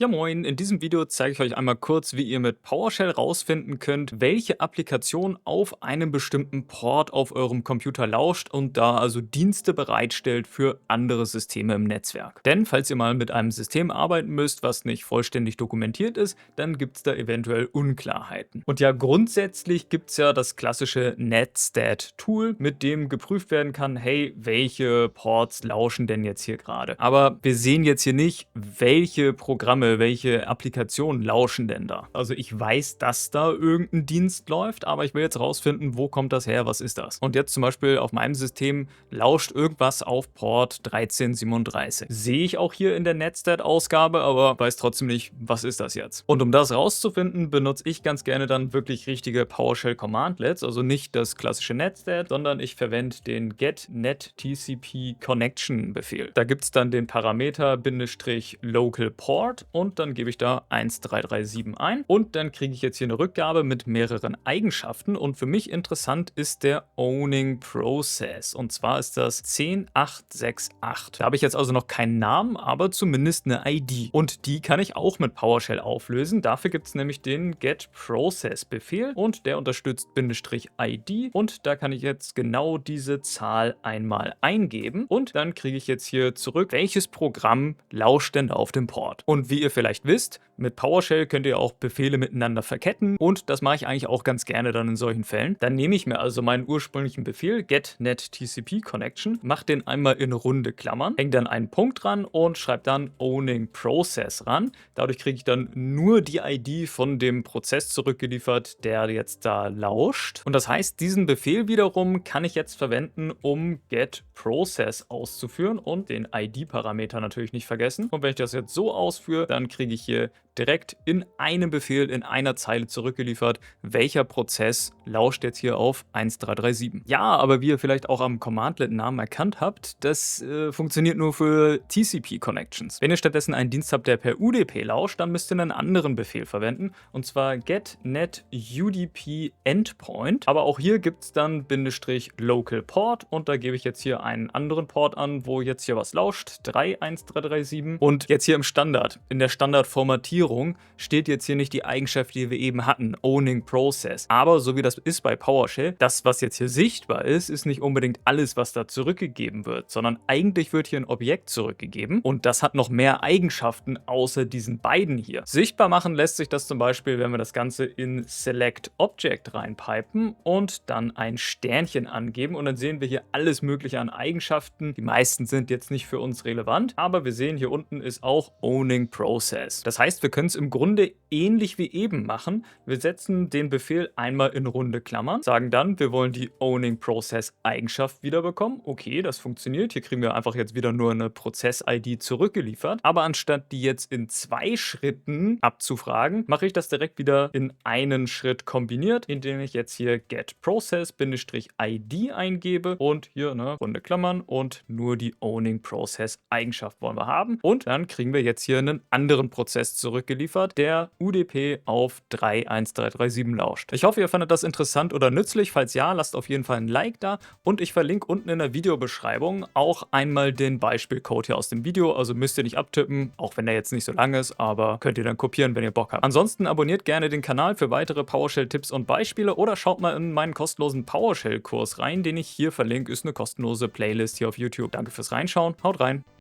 Ja moin, in diesem Video zeige ich euch einmal kurz, wie ihr mit PowerShell rausfinden könnt, welche Applikation auf einem bestimmten Port auf eurem Computer lauscht und da also Dienste bereitstellt für andere Systeme im Netzwerk. Denn falls ihr mal mit einem System arbeiten müsst, was nicht vollständig dokumentiert ist, dann gibt es da eventuell Unklarheiten. Und ja, grundsätzlich gibt es ja das klassische Netstat-Tool, mit dem geprüft werden kann, hey, welche Ports lauschen denn jetzt hier gerade? Aber wir sehen jetzt hier nicht, welche Programme, welche Applikationen lauschen denn da. Also ich weiß, dass da irgendein Dienst läuft, aber ich will jetzt rausfinden, wo kommt das her, was ist das? Und jetzt zum Beispiel auf meinem System lauscht irgendwas auf Port 1337. Sehe ich auch hier in der Netstat-Ausgabe, aber weiß trotzdem nicht, was ist das jetzt? Und um das rauszufinden, benutze ich ganz gerne dann wirklich richtige PowerShell-Commandlets, also nicht das klassische Netstat, sondern ich verwende den get-net-tcp-connection-Befehl. Da gibt es dann den Parameter Local Port und dann gebe ich da 1337 ein und dann kriege ich jetzt hier eine Rückgabe mit mehreren Eigenschaften und für mich interessant ist der Owning Process und zwar ist das 10868. Da habe ich jetzt also noch keinen Namen, aber zumindest eine ID und die kann ich auch mit PowerShell auflösen. Dafür gibt es nämlich den getProcess-Befehl und der unterstützt -ID und da kann ich jetzt genau diese Zahl einmal eingeben und dann kriege ich jetzt hier zurück, welches Programm lauscht denn da auf dem Port. Und wie ihr vielleicht wisst, mit PowerShell könnt ihr auch Befehle miteinander verketten und das mache ich eigentlich auch ganz gerne dann in solchen Fällen. Dann nehme ich mir also meinen ursprünglichen Befehl get-net-tcp-connection, mache den einmal in runde Klammern, hänge dann einen Punkt dran und schreibe dann Owning Process ran. Dadurch kriege ich dann nur die ID von dem Prozess zurückgeliefert, der jetzt da lauscht. Und das heißt, diesen Befehl wiederum kann ich jetzt verwenden, um getProcess auszuführen und den ID-Parameter natürlich nicht vergessen. Und wenn ich das jetzt so ausführe, dann kriege ich hier direkt in einem Befehl, in einer Zeile zurückgeliefert, welcher Prozess lauscht jetzt hier auf 1337. Ja, aber wie ihr vielleicht auch am Commandlet-Namen erkannt habt, das funktioniert nur für TCP-Connections. Wenn ihr stattdessen einen Dienst habt, der per UDP lauscht, dann müsst ihr einen anderen Befehl verwenden, und zwar get-net-udp-endpoint. Aber auch hier gibt es dann Local Port und da gebe ich jetzt hier einen anderen Port an, wo jetzt hier was lauscht, 31337. Und jetzt hier im Standard, in der Standardformatierung, steht jetzt hier nicht die Eigenschaft, die wir eben hatten, Owning Process. Aber so wie das ist bei PowerShell, das, was jetzt hier sichtbar ist, ist nicht unbedingt alles, was da zurückgegeben wird, sondern eigentlich wird hier ein Objekt zurückgegeben und das hat noch mehr Eigenschaften außer diesen beiden hier. Sichtbar machen lässt sich das zum Beispiel, wenn wir das Ganze in Select Object reinpipen und dann ein Sternchen angeben und dann sehen wir hier alles mögliche an Eigenschaften. Die meisten sind jetzt nicht für uns relevant, aber wir sehen, hier unten ist auch Owning Process. Das heißt, wir können es im Grunde ähnlich wie eben machen. Wir setzen den Befehl einmal in runde Klammern, sagen dann, wir wollen die Owning Process Eigenschaft wiederbekommen. Okay, das funktioniert. Hier kriegen wir einfach jetzt wieder nur eine Prozess-ID zurückgeliefert. Aber anstatt die jetzt in 2 Schritten abzufragen, mache ich das direkt wieder in einen Schritt kombiniert, indem ich jetzt hier getProcess-ID eingebe und hier runde Klammern und nur die Owning Process Eigenschaft wollen wir haben. Und dann kriegen wir jetzt hier einen anderen Prozess zurückgeliefert, der UDP auf 31337 lauscht. Ich hoffe, ihr fandet das interessant oder nützlich. Falls ja, lasst auf jeden Fall ein Like da und ich verlinke unten in der Videobeschreibung auch einmal den Beispielcode hier aus dem Video. Also müsst ihr nicht abtippen, auch wenn der jetzt nicht so lang ist, aber könnt ihr dann kopieren, wenn ihr Bock habt. Ansonsten abonniert gerne den Kanal für weitere PowerShell-Tipps und Beispiele oder schaut mal in meinen kostenlosen PowerShell-Kurs rein, den ich hier verlinke. Ist eine kostenlose Playlist hier auf YouTube. Danke fürs Reinschauen. Haut rein!